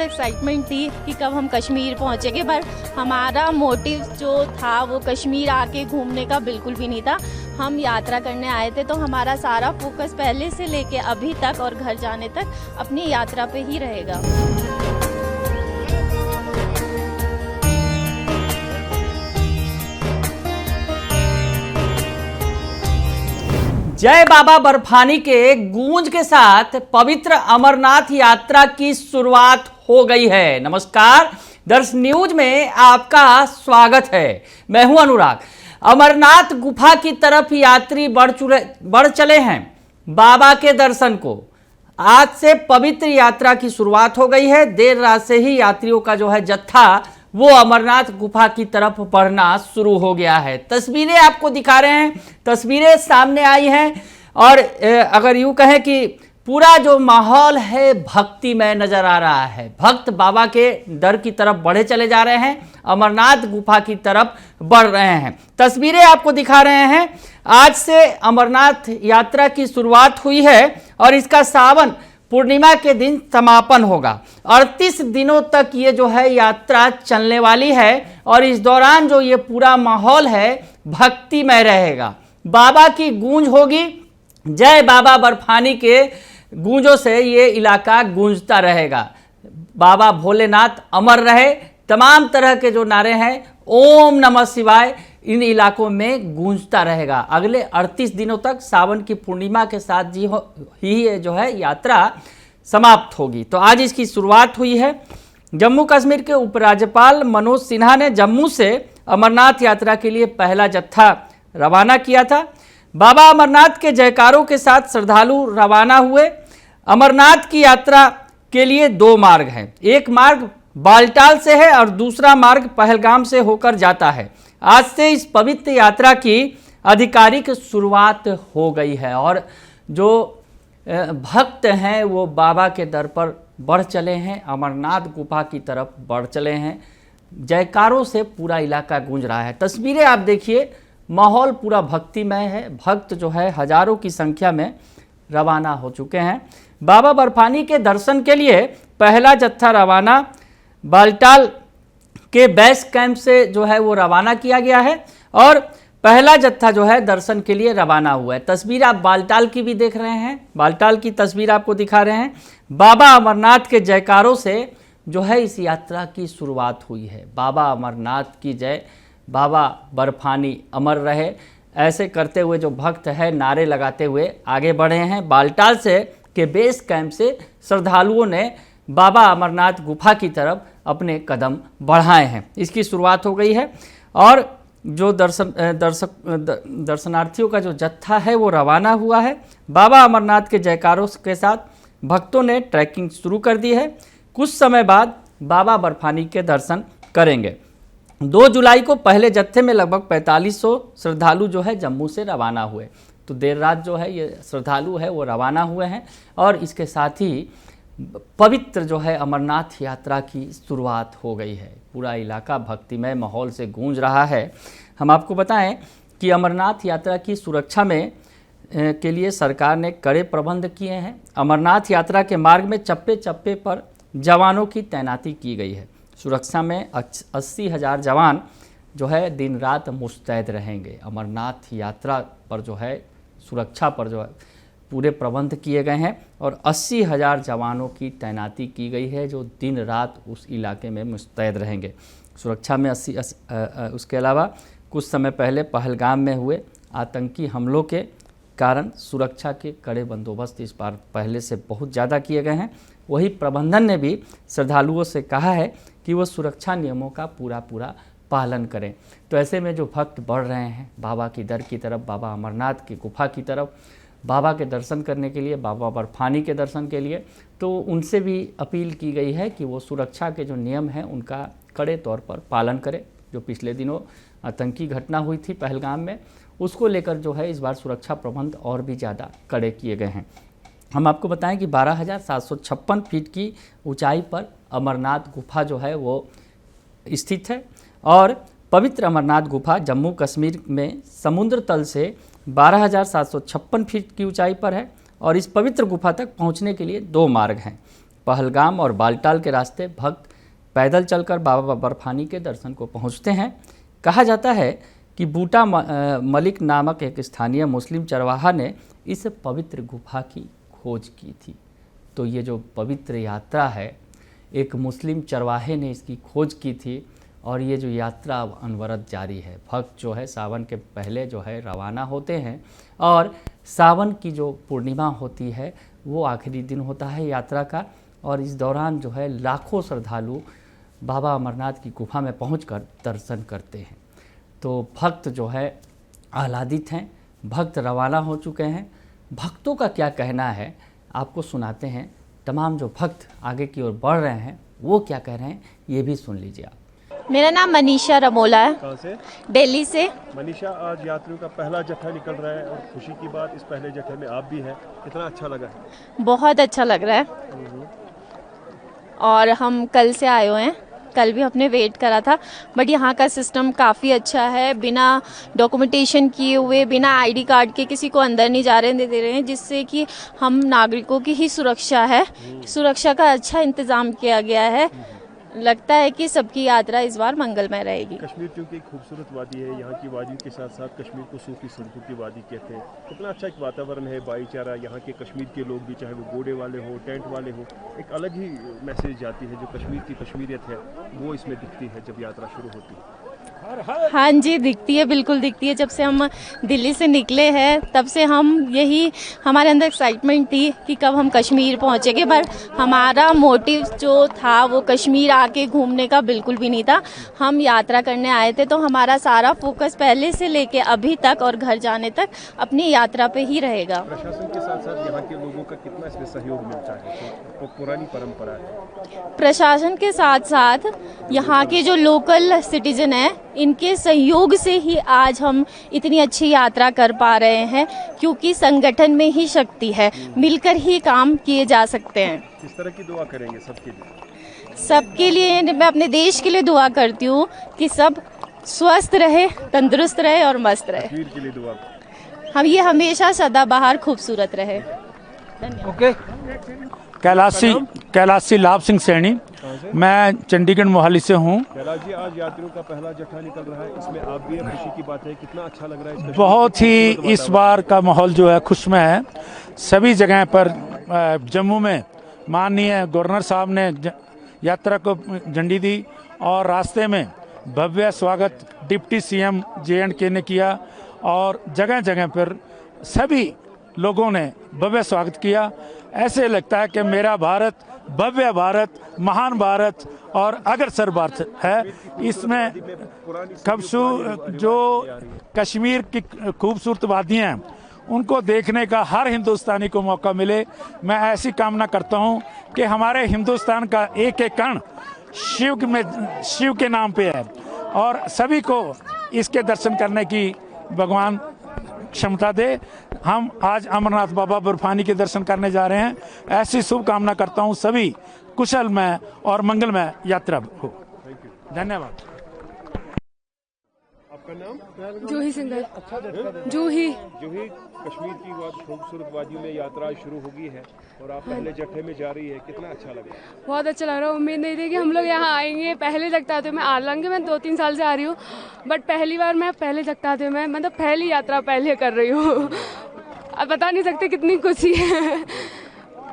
Excitement थी कि कब हम कश्मीर पहुंचेंगे, पर हमारा मोटिव जो था वो कश्मीर आके घूमने का बिल्कुल भी नहीं था। हम यात्रा करने आए थे, तो हमारा सारा फोकस पहले से लेके अभी तक और घर जाने तक अपनी यात्रा पे ही रहेगा। जय बाबा बर्फानी के गूंज के साथ पवित्र अमरनाथ यात्रा की शुरुआत हो गई है। नमस्कार, दर्श न्यूज में आपका स्वागत है। मैं हूं अनुराग। अमरनाथ गुफा की तरफ यात्री बढ़ चले हैं बाबा के दर्शन को। आज से पवित्र यात्रा की शुरुआत हो गई है। देर रात से ही यात्रियों का जो है जत्था वो अमरनाथ गुफा की तरफ बढ़ना शुरू हो गया है। तस्वीरें आपको दिखा रहे हैं, तस्वीरें सामने आई हैं और अगर यूं कहें कि पूरा जो माहौल है भक्तिमय नजर आ रहा है। भक्त बाबा के दर की तरफ बढ़े चले जा रहे हैं, अमरनाथ गुफा की तरफ बढ़ रहे हैं। तस्वीरें आपको दिखा रहे हैं। आज से अमरनाथ यात्रा की शुरुआत हुई है और इसका सावन पूर्णिमा के दिन समापन होगा। 38 दिनों तक ये जो है यात्रा चलने वाली है और इस दौरान जो ये पूरा माहौल है भक्तिमय रहेगा। बाबा की गूंज होगी। जय बाबा बर्फानी के गूंजों से ये इलाका गूंजता रहेगा। बाबा भोलेनाथ अमर रहे, तमाम तरह के जो नारे हैं ओम नमः शिवाय इन इलाकों में गूंजता रहेगा। अगले 38 दिनों तक सावन की पूर्णिमा के साथ ही जो है यात्रा समाप्त होगी। तो आज इसकी शुरुआत हुई है। जम्मू कश्मीर के उपराज्यपाल मनोज सिन्हा ने जम्मू से अमरनाथ यात्रा के लिए पहला जत्था रवाना किया था। बाबा अमरनाथ के जयकारों के साथ श्रद्धालु रवाना हुए। अमरनाथ की यात्रा के लिए दो मार्ग हैं। एक मार्ग बालटाल से है और दूसरा मार्ग पहलगाम से होकर जाता है। आज से इस पवित्र यात्रा की आधिकारिक शुरुआत हो गई है और जो भक्त हैं वो बाबा के दर पर बढ़ चले हैं, अमरनाथ गुफा की तरफ बढ़ चले हैं। जयकारों से पूरा इलाका गूंज रहा है। तस्वीरें आप देखिए, माहौल पूरा भक्तिमय है। भक्त जो है हजारों की संख्या में रवाना हो चुके हैं। बाबा बर्फानी के दर्शन के लिए पहला जत्था रवाना बालटाल के बेस कैंप से जो है वो रवाना किया गया है और पहला जत्था जो है दर्शन के लिए रवाना हुआ है। तस्वीर आप बालटाल की भी देख रहे हैं, बालटाल की तस्वीर आपको दिखा रहे हैं। बाबा अमरनाथ के जयकारों से जो है इस यात्रा की शुरुआत हुई है। बाबा अमरनाथ की जय, बाबा बर्फानी अमर रहे, ऐसे करते हुए जो भक्त है नारे लगाते हुए आगे बढ़े हैं। बालटाल से के बेस कैंप से श्रद्धालुओं ने बाबा अमरनाथ गुफा की तरफ अपने कदम बढ़ाए हैं। इसकी शुरुआत हो गई है और जो दर्शनार्थियों का जो जत्था है वो रवाना हुआ है। बाबा अमरनाथ के जयकारों के साथ भक्तों ने ट्रैकिंग शुरू कर दी है। कुछ समय बाद बाबा बर्फानी के दर्शन करेंगे। 2 जुलाई को पहले जत्थे में लगभग 4500 श्रद्धालु जो है जम्मू से रवाना हुए। तो देर रात जो है ये श्रद्धालु है वो रवाना हुए हैं और इसके साथ ही पवित्र जो है अमरनाथ यात्रा की शुरुआत हो गई है। पूरा इलाका भक्तिमय माहौल से गूंज रहा है। हम आपको बताएं कि अमरनाथ यात्रा की सुरक्षा में के लिए सरकार ने कड़े प्रबंध किए हैं। अमरनाथ यात्रा के मार्ग में चप्पे चप्पे पर जवानों की तैनाती की गई है। सुरक्षा में 80,000 जवान जो है दिन रात मुस्तैद रहेंगे। अमरनाथ यात्रा पर जो है सुरक्षा पर जो है पूरे प्रबंध किए गए हैं और 80,000 जवानों की तैनाती की गई है जो दिन रात उस इलाके में मुस्तैद रहेंगे। सुरक्षा में उसके अलावा कुछ समय पहले पहलगाम में हुए आतंकी हमलों के कारण सुरक्षा के कड़े बंदोबस्त इस बार पहले से बहुत ज़्यादा किए गए हैं। वही प्रबंधन ने भी श्रद्धालुओं से कहा है कि वो सुरक्षा नियमों का पूरा पालन करें। तो ऐसे में जो भक्त बढ़ रहे हैं बाबा की दर की तरफ, बाबा अमरनाथ की गुफा की तरफ, बाबा के दर्शन करने के लिए, बाबा बर्फानी के दर्शन के लिए, तो उनसे भी अपील की गई है कि वो सुरक्षा के जो नियम हैं उनका कड़े तौर पर पालन करें। जो पिछले दिनों आतंकी घटना हुई थी पहलगाम में, उसको लेकर जो है इस बार सुरक्षा प्रबंध और भी ज़्यादा कड़े किए गए हैं। हम आपको बताएं कि 12,756 फीट की ऊंचाई पर अमरनाथ गुफा जो है वो स्थित है और पवित्र अमरनाथ गुफा जम्मू कश्मीर में समुद्र तल से 12,756 फीट की ऊंचाई पर है और इस पवित्र गुफा तक पहुंचने के लिए 2 मार्ग हैं। पहलगाम और बालटाल के रास्ते भक्त पैदल चलकर बाबा बर्फानी के दर्शन को पहुंचते हैं। कहा जाता है कि बूटा मलिक नामक एक स्थानीय मुस्लिम चरवाहा ने इस पवित्र गुफा की खोज की थी। तो ये जो पवित्र यात्रा है, एक मुस्लिम चरवाहे ने इसकी खोज की थी और ये जो यात्रा अब अनवरत जारी है। भक्त जो है सावन के पहले जो है रवाना होते हैं और सावन की जो पूर्णिमा होती है वो आखिरी दिन होता है यात्रा का, और इस दौरान जो है लाखों श्रद्धालु बाबा अमरनाथ की गुफा में पहुंचकर दर्शन करते हैं। तो भक्त जो है आह्लादित हैं, भक्त रवाना हो चुके हैं। भक्तों का क्या कहना है आपको सुनाते हैं। तमाम जो भक्त आगे की ओर बढ़ रहे हैं वो क्या कह रहे हैं ये भी सुन लीजिए आप। मेरा नाम मनीषा रमोला है। कहाँ से? दिल्ली से। मनीषा, आज यात्रियों का पहला जत्था निकल रहा है और खुशी की बात, इस पहले जत्थे में आप भी हैं, कितना अच्छा लगा है? बहुत अच्छा लग रहा है और हम कल से आए हुए हैं। कल भी हमने वेट करा था, बट यहाँ का सिस्टम काफ़ी अच्छा है। बिना डॉक्यूमेंटेशन किए हुए, बिना आईडी कार्ड के किसी को अंदर नहीं जा रहे दे रहे हैं, जिससे कि हम नागरिकों की ही सुरक्षा है, सुरक्षा का अच्छा इंतज़ाम किया गया है। लगता है कि सबकी यात्रा इस बार मंगलमय रहेगी। कश्मीर क्योंकि एक खूबसूरत वादी है, यहाँ की वादियों के साथ साथ कश्मीर को सूफी सड़कों की वादी कहते हैं। कितना अच्छा एक वातावरण है, भाईचारा, यहाँ के कश्मीर के लोग भी, चाहे वो घोड़े वाले हो, टेंट वाले हो, एक अलग ही मैसेज जाती है। जो कश्मीर की कश्मीरियत है वो इसमें दिखती है जब यात्रा शुरू होती है। हाँ जी, दिखती है, बिल्कुल दिखती है। जब से हम दिल्ली से निकले हैं तब से हम यही, हमारे अंदर एक्साइटमेंट थी कि कब हम कश्मीर पहुँचेंगे, पर हमारा मोटिव जो था वो कश्मीर आके घूमने का बिल्कुल भी नहीं था। हम यात्रा करने आए थे, तो हमारा सारा फोकस पहले से लेके अभी तक और घर जाने तक अपनी यात्रा पे ही रहेगा। प्रशासन के साथ साथ यहाँ के लोगों का कितना इसमें सहयोग मिलता है? तो पुरानी परंपरा है। प्रशासन के साथ साथ यहाँ के जो लोकल सिटीजन हैं, इनके सहयोग से ही आज हम इतनी अच्छी यात्रा कर पा रहे हैं, क्योंकि संगठन में ही शक्ति है, मिलकर ही काम किए जा सकते हैं। किस तरह की दुआ करेंगे सबके लिए? सबके लिए मैं अपने देश के लिए दुआ करती हूँ कि सब स्वस्थ रहे, तंदुरुस्त रहे और मस्त रहे। कश्मीर के लिए दुआ। हम ये हमेशा सदाबहार खूबसूरत रहे। धन्यवाद। ओके। कैलाशी लाभ सिंह सैनी, मैं चंडीगढ़ मोहाली से हूँ। कैलाश जी, आज यात्रियों का पहला जत्था निकल रहा है, इसमें आप भी हैं, खुशी की बात है, कितना अच्छा लग रहा है? बहुत ही इस बार का माहौल जो है खुशमय है। सभी जगह पर जम्मू में माननीय गवर्नर साहब ने यात्रा को झंडी दी और रास्ते में भव्य स्वागत डिप्टी सीएम J&K ने किया और जगह जगह पर सभी लोगों ने भव्य स्वागत किया। ऐसे लगता है कि मेरा भारत भव्य भारत, महान भारत और अग्रसर भारत है। इसमें जो कश्मीर की खूबसूरत वादियाँ हैं उनको देखने का हर हिंदुस्तानी को मौका मिले। मैं ऐसी कामना करता हूं कि हमारे हिंदुस्तान का एक एक कण शिव के नाम पे है और सभी को इसके दर्शन करने की भगवान क्षमता दे। हम आज अमरनाथ बाबा बर्फानी के दर्शन करने जा रहे हैं। ऐसी शुभकामना करता हूं सभी कुशलमय और मंगलमय यात्रा हो। धन्यवाद। आपका नाम? जूही सिंगर। जूही। कश्मीर की खूबसूरत वादियों में यात्रा शुरू होगी है और आप पहले जत्थे में जा रही है, कितना अच्छा लग रहा है? बहुत अच्छा लग रहा है। उम्मीद नहीं थी कि हम लोग यहाँ आएंगे। पहले जगताते मैं आलंग मैं 2-3 साल से आ रही हूँ, बट पहली बार मैं पहले जगताते में मतलब पहली यात्रा पहले कर रही हूँ। अब बता नहीं सकते कितनी खुशी है।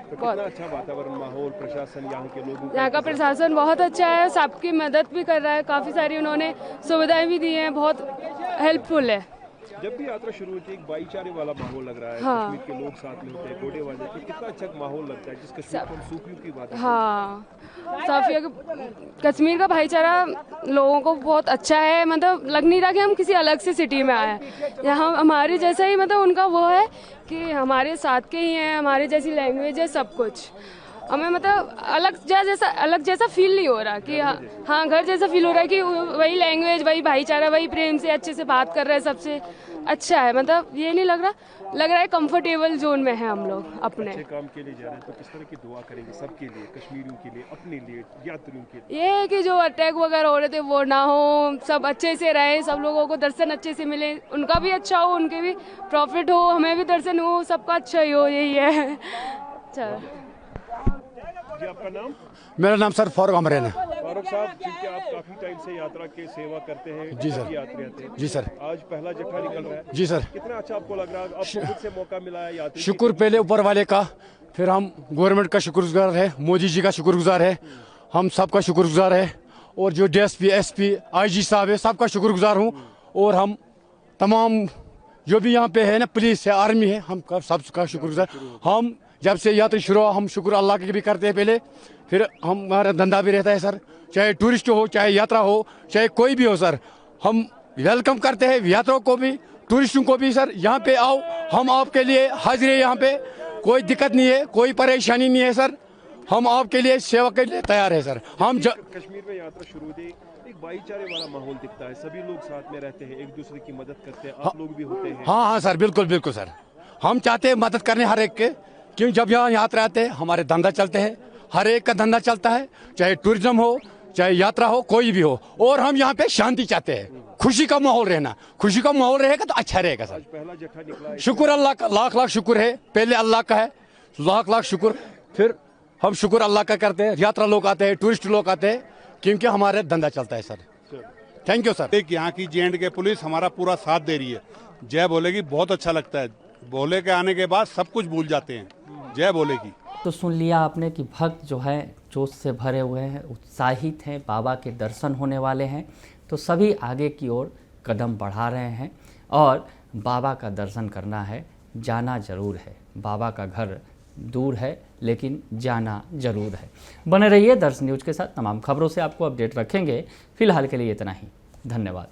तो कितना अच्छा वातावरण, माहौल, प्रशासन, यहाँ के लोगों यहाँ का प्रशासन बहुत अच्छा है, सबकी मदद भी कर रहा है, काफ़ी सारी उन्होंने सुविधाएं भी दी हैं, बहुत हेल्पफुल है। जब भी यात्रा शुरू होती है एक भाईचारे वाला माहौल लग रहा है। हाँ। कश्मीर के लोग साथ में होते हैं, घोड़े वाले, तो कितना अच्छा माहौल लगता है। जिस कश्मीर को हम सूफियों की बात है। हाँ, कश्मीर का भाईचारा लोगों को बहुत अच्छा है। मतलब लग नहीं रहा कि हम किसी अलग से सिटी में आए हैं। यहाँ हमारे जैसा ही मतलब उनका वो है कि हमारे साथ के ही हैं, हमारे जैसी लैंग्वेज है, सब कुछ हमें मतलब अलग जैसा फील नहीं हो रहा कि हाँ घर जैसा फील हो रहा है कि वही लैंग्वेज, वही भाईचारा, वही प्रेम से अच्छे से बात कर रहे हैं सबसे। अच्छा है, मतलब ये नहीं लग रहा है कंफर्टेबल जोन में है हम लोग अपने। अच्छे काम के लिए जा रहे हैं तो किस तरह की दुआ करेंगे सबके लिए, कश्मीरियों के लिए, अपने लिए, यात्रियों के लिए? ये है कि जो अटैक वगैरह हो रहे थे वो ना हो, सब अच्छे से रहे, सब लोगों को दर्शन अच्छे से मिले, उनका भी अच्छा हो, उनके भी प्रॉफिट हो, हमें भी दर्शन हो, सबका अच्छा ही हो, यही है। चलो जी आपका नाम? मेरा नाम सर फारूक अमरेन है। फारूक साहब, चूंकि आप काफी टाइम से यात्रा के सेवा करते हैं, जी सर। यात्री आते हैं, जी सर। आज पहला जत्था निकल रहा है, जी सर। कितना अच्छा आपको लग रहा है? आपको खुद से मौका मिला है यात्री? शुक्र पहले ऊपर वाले का, फिर हम गवर्नमेंट का शुक्रगुजार है, मोदी जी का शुक्रगुजार है, हम सबका शुक्रगुजार है, और जो DSP SP IG साहब है सबका शुक्रगुजार हूँ, और हम तमाम जो भी यहाँ पे है ना, पुलिस है, आर्मी है, हम सबका शुक्रगुजार। हम जब से यात्रा शुरू हुआ, हम शुक्र अल्लाह के भी करते हैं पहले, फिर हमारा धंधा भी रहता है सर, चाहे टूरिस्ट हो, चाहे यात्रा हो, चाहे कोई भी हो सर, हम वेलकम करते हैं यात्रियों को भी, टूरिस्टों को भी। सर यहाँ पे आओ, हम आपके लिए हाजिर है, यहाँ पे कोई दिक्कत नहीं है, कोई परेशानी नहीं है सर, हम आपके लिए सेवा के लिए तैयार है सर। हम कश्मीर में यात्रा शुरू हुई, एक भाईचारे वाला माहौल दिखता है, सभी लोग साथ में रहते हैं, एक दूसरे की मदद करते हैं, आप लोग भी होते हैं। हाँ हाँ सर, बिल्कुल बिल्कुल सर, हम चाहते हैं मदद करने हर एक के, क्योंकि जब यहाँ यात्रा आते हैं हमारे धंधा चलते हैं, हर एक का धंधा चलता है, चाहे टूरिज्म हो, चाहे यात्रा हो, कोई भी हो, और हम यहाँ पे शांति चाहते हैं, खुशी का माहौल रहना, खुशी का माहौल रहेगा तो अच्छा रहेगा सर। पहला जत्था निकला है, शुक्र अल्लाह का, लाख लाख शुक्र है, पहले अल्लाह का है, लाख लाख शुक्र, फिर हम शुक्र अल्लाह का करते हैं, यात्रा लोग आते हैं, टूरिस्ट लोग आते हैं, क्योंकि हमारे धंधा चलता है सर। Thank you sir. यहाँ की J&K पुलिस हमारा पूरा साथ दे रही है, जय भोले की बहुत अच्छा लगता है, भोले के आने के बाद सब कुछ भूल जाते हैं, जय भोले की। तो सुन लिया आपने कि भक्त जो है जोश से भरे हुए हैं, उत्साहित हैं, बाबा के दर्शन होने वाले हैं, तो सभी आगे की ओर कदम बढ़ा रहे हैं और बाबा का दर्शन करना है, जाना ज़रूर है। बाबा का घर दूर है लेकिन जाना ज़रूर है। बने रहिए दर्श न्यूज़ के साथ, तमाम खबरों से आपको अपडेट रखेंगे। फिलहाल के लिए इतना ही, धन्यवाद।